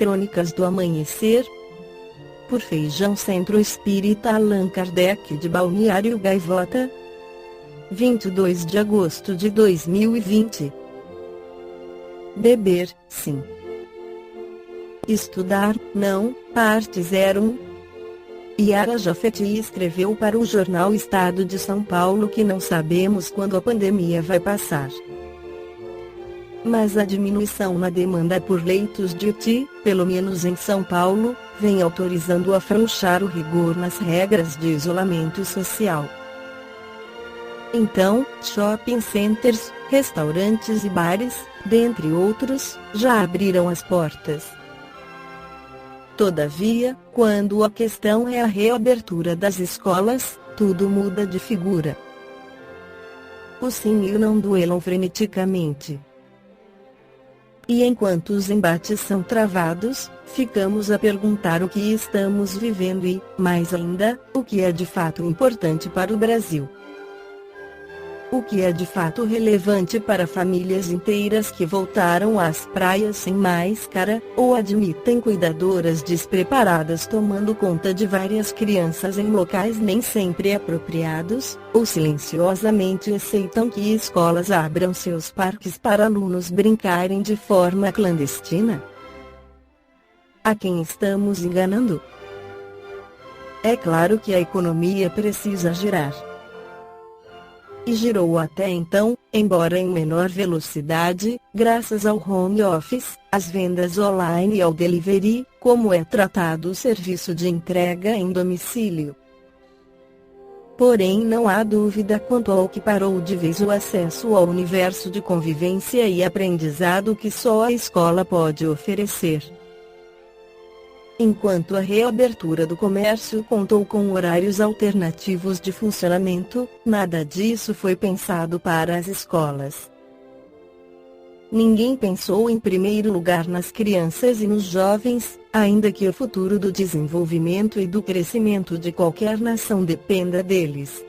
Crônicas do Amanhecer, por Feijão Centro Espírita Allan Kardec de Balneário Gaivota, 22 de agosto de 2020. Beber, sim. Estudar, não, parte 01. Yara Jafeti escreveu para o jornal Estado de São Paulo que não sabemos quando a pandemia vai passar. Mas a diminuição na demanda por leitos de UTI, pelo menos em São Paulo, vem autorizando afrouxar o rigor nas regras de isolamento social. Então, shopping centers, restaurantes e bares, dentre outros, já abriram as portas. Todavia, quando a questão é a reabertura das escolas, tudo muda de figura. O sim e o não duelam freneticamente. E enquanto os embates são travados, ficamos a perguntar o que estamos vivendo e, mais ainda, o que é de fato importante para o Brasil. O que é de fato relevante para famílias inteiras que voltaram às praias sem máscara, ou admitem cuidadoras despreparadas tomando conta de várias crianças em locais nem sempre apropriados, ou silenciosamente aceitam que escolas abram seus parques para alunos brincarem de forma clandestina? A quem estamos enganando? É claro que a economia precisa girar. E girou até então, embora em menor velocidade, graças ao home office, às vendas online e ao delivery, como é tratado o serviço de entrega em domicílio. Porém, não há dúvida quanto ao que parou de vez o acesso ao universo de convivência e aprendizado que só a escola pode oferecer. Enquanto a reabertura do comércio contou com horários alternativos de funcionamento, nada disso foi pensado para as escolas. Ninguém pensou em primeiro lugar nas crianças e nos jovens, ainda que o futuro do desenvolvimento e do crescimento de qualquer nação dependa deles.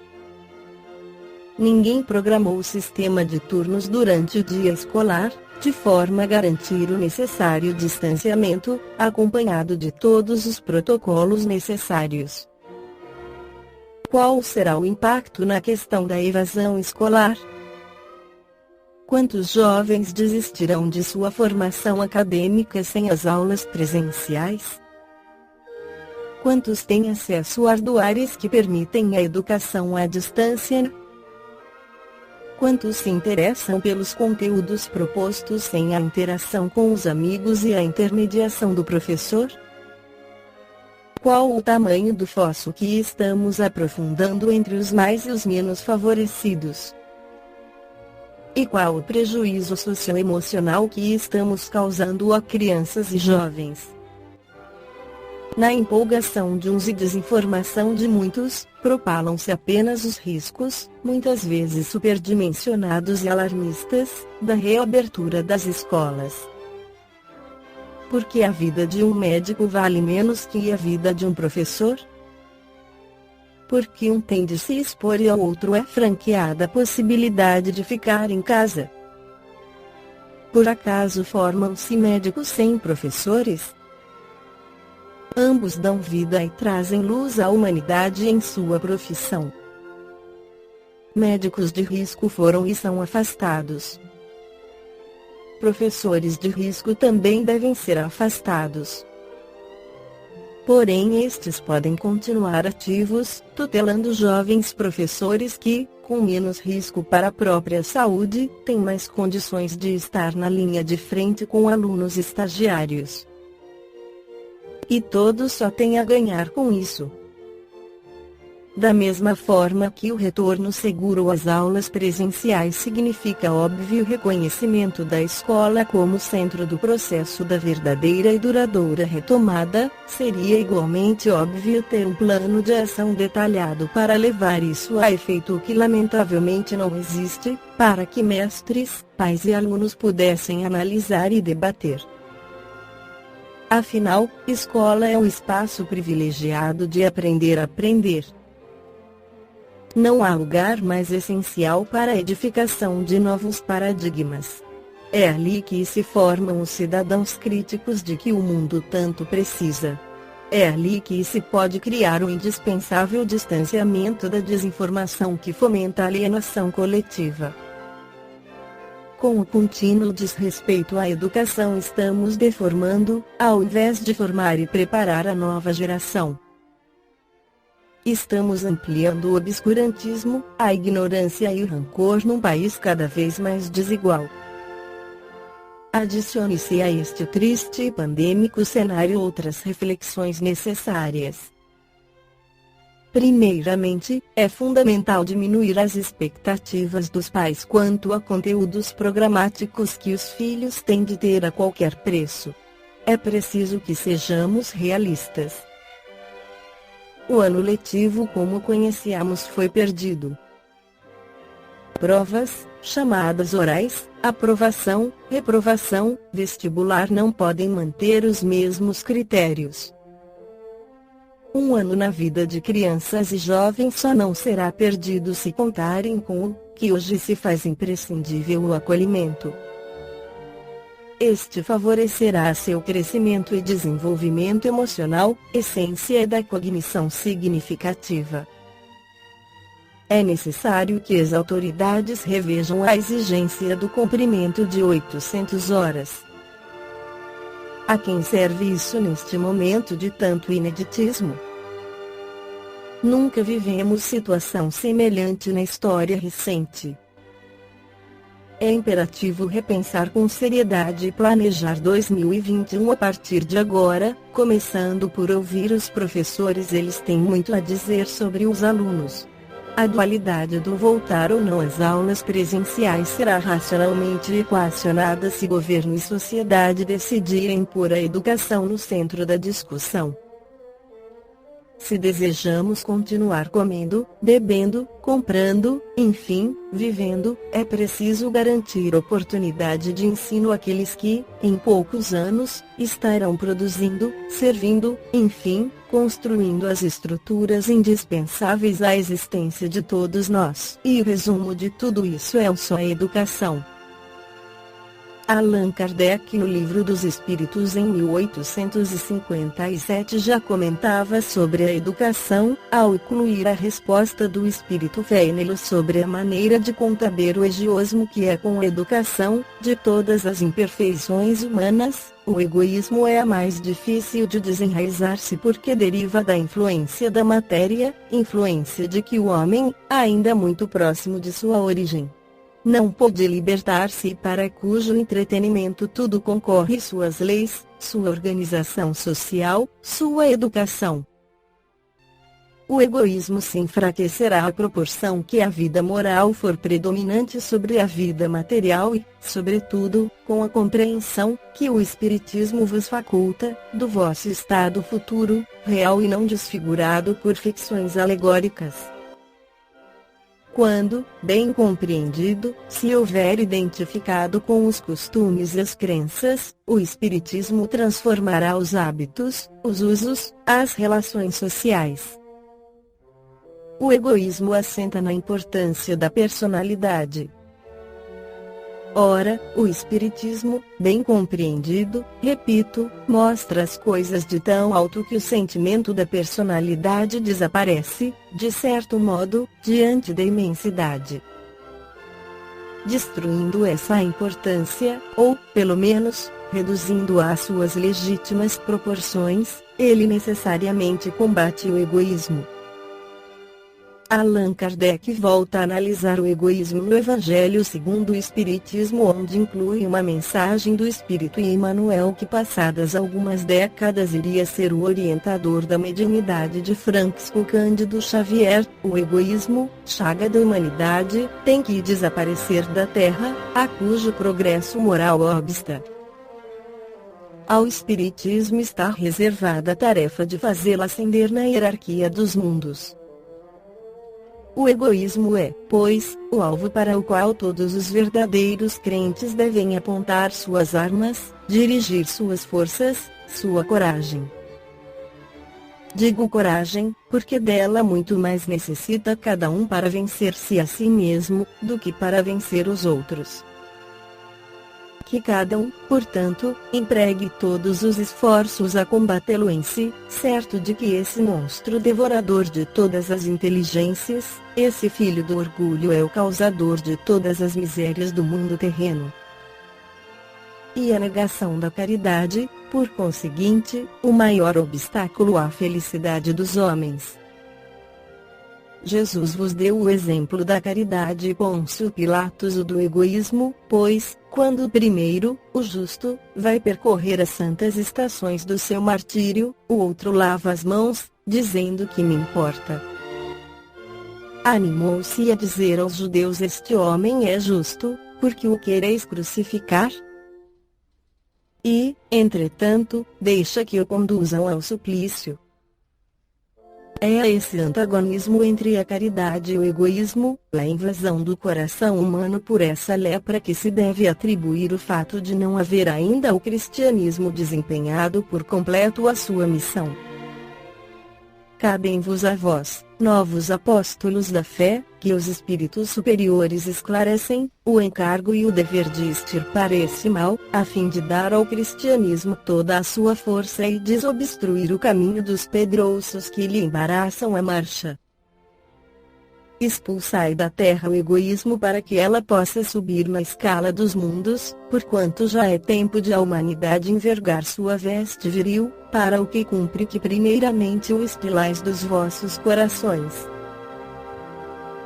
Ninguém programou o sistema de turnos durante o dia escolar, de forma a garantir o necessário distanciamento, acompanhado de todos os protocolos necessários. Qual será o impacto na questão da evasão escolar? Quantos jovens desistirão de sua formação acadêmica sem as aulas presenciais? Quantos têm acesso a hardwares que permitem a educação à distância? Quantos se interessam pelos conteúdos propostos sem a interação com os amigos e a intermediação do professor? Qual o tamanho do fosso que estamos aprofundando entre os mais e os menos favorecidos? E qual o prejuízo socioemocional que estamos causando a crianças e jovens? Na empolgação de uns e desinformação de muitos, propalam-se apenas os riscos, muitas vezes superdimensionados e alarmistas, da reabertura das escolas. Porque a vida de um médico vale menos que a vida de um professor? Porque um tem de se expor e ao outro é franqueada a possibilidade de ficar em casa? Por acaso formam-se médicos sem professores? Ambos dão vida e trazem luz à humanidade em sua profissão. Médicos de risco foram e são afastados. Professores de risco também devem ser afastados. Porém, estes podem continuar ativos, tutelando jovens professores que, com menos risco para a própria saúde, têm mais condições de estar na linha de frente com alunos estagiários. E todos só têm a ganhar com isso. Da mesma forma que o retorno seguro às aulas presenciais significa óbvio reconhecimento da escola como centro do processo da verdadeira e duradoura retomada, seria igualmente óbvio ter um plano de ação detalhado para levar isso a efeito, o que lamentavelmente não existe, para que mestres, pais e alunos pudessem analisar e debater. Afinal, escola é um espaço privilegiado de aprender a aprender. Não há lugar mais essencial para a edificação de novos paradigmas. É ali que se formam os cidadãos críticos de que o mundo tanto precisa. É ali que se pode criar o indispensável distanciamento da desinformação que fomenta a alienação coletiva. Com o contínuo desrespeito à educação, estamos deformando, ao invés de formar e preparar a nova geração. Estamos ampliando o obscurantismo, a ignorância e o rancor num país cada vez mais desigual. Adicione-se a este triste e pandêmico cenário outras reflexões necessárias. Primeiramente, é fundamental diminuir as expectativas dos pais quanto a conteúdos programáticos que os filhos têm de ter a qualquer preço. É preciso que sejamos realistas. O ano letivo como o conhecíamos foi perdido. Provas, chamadas orais, aprovação, reprovação, vestibular não podem manter os mesmos critérios. Um ano na vida de crianças e jovens só não será perdido se contarem com o que hoje se faz imprescindível: o acolhimento. Este favorecerá seu crescimento e desenvolvimento emocional, essência da cognição significativa. É necessário que as autoridades revejam a exigência do cumprimento de 800 horas. A quem serve isso neste momento de tanto ineditismo? Nunca vivemos situação semelhante na história recente. É imperativo repensar com seriedade e planejar 2021 a partir de agora, começando por ouvir os professores. Eles têm muito a dizer sobre os alunos. A dualidade do voltar ou não às aulas presenciais será racionalmente equacionada se governo e sociedade decidirem pôr a educação no centro da discussão. Se desejamos continuar comendo, bebendo, comprando, enfim, vivendo, é preciso garantir oportunidade de ensino àqueles que, em poucos anos, estarão produzindo, servindo, enfim, construindo as estruturas indispensáveis à existência de todos nós. E o resumo de tudo isso é só a educação. Allan Kardec, no Livro dos Espíritos, em 1857, já comentava sobre a educação, ao incluir a resposta do espírito Fênelon sobre a maneira de concaber o egoísmo que é com a educação. De todas as imperfeições humanas, o egoísmo é a mais difícil de desenraizar-se porque deriva da influência da matéria, influência de que o homem, ainda muito próximo de sua origem, não pôde libertar-se e para cujo entretenimento tudo concorre: suas leis, sua organização social, sua educação. O egoísmo se enfraquecerá à proporção que a vida moral for predominante sobre a vida material e, sobretudo, com a compreensão que o Espiritismo vos faculta, do vosso estado futuro, real e não desfigurado por ficções alegóricas. Quando, bem compreendido, se houver identificado com os costumes e as crenças, o Espiritismo transformará os hábitos, os usos, as relações sociais. O egoísmo assenta na importância da personalidade. Ora, o Espiritismo, bem compreendido, repito, mostra as coisas de tão alto que o sentimento da personalidade desaparece, de certo modo, diante da imensidade. Destruindo essa importância, ou, pelo menos, reduzindo-a às suas legítimas proporções, ele necessariamente combate o egoísmo. Allan Kardec volta a analisar o egoísmo no Evangelho segundo o Espiritismo, onde inclui uma mensagem do Espírito Emmanuel que, passadas algumas décadas, iria ser o orientador da mediunidade de Francisco Cândido Xavier. O egoísmo, chaga da humanidade, tem que desaparecer da Terra, a cujo progresso moral obsta. Ao Espiritismo está reservada a tarefa de fazê-la ascender na hierarquia dos mundos. O egoísmo é, pois, o alvo para o qual todos os verdadeiros crentes devem apontar suas armas, dirigir suas forças, sua coragem. Digo coragem, porque dela muito mais necessita cada um para vencer-se a si mesmo, do que para vencer os outros. Que cada um, portanto, empregue todos os esforços a combatê-lo em si, certo de que esse monstro devorador de todas as inteligências, esse filho do orgulho é o causador de todas as misérias do mundo terreno. E a negação da caridade, por conseguinte, o maior obstáculo à felicidade dos homens. Jesus vos deu o exemplo da caridade e Pôncio Pilatos o do egoísmo, pois, quando o primeiro, o justo, vai percorrer as santas estações do seu martírio, o outro lava as mãos, dizendo que me importa. Animou-se a dizer aos judeus: este homem é justo, porque o quereis crucificar? E, entretanto, deixa que o conduzam ao suplício. É esse antagonismo entre a caridade e o egoísmo, a invasão do coração humano por essa lepra que se deve atribuir o fato de não haver ainda o cristianismo desempenhado por completo a sua missão. Cabem-vos a vós, novos apóstolos da fé, que os espíritos superiores esclarecem, o encargo e o dever de extirpar esse mal, a fim de dar ao cristianismo toda a sua força e desobstruir o caminho dos pedrouços que lhe embaraçam a marcha. Expulsai da terra o egoísmo para que ela possa subir na escala dos mundos, porquanto já é tempo de a humanidade envergar sua veste viril, para o que cumpre que primeiramente o expilais dos vossos corações.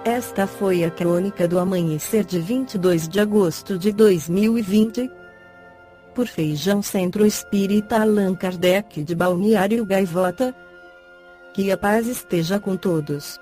Esta foi a crônica do amanhecer de 22 de agosto de 2020. Por Feijão Centro Espírita Allan Kardec de Balneário Gaivota. Que a paz esteja com todos.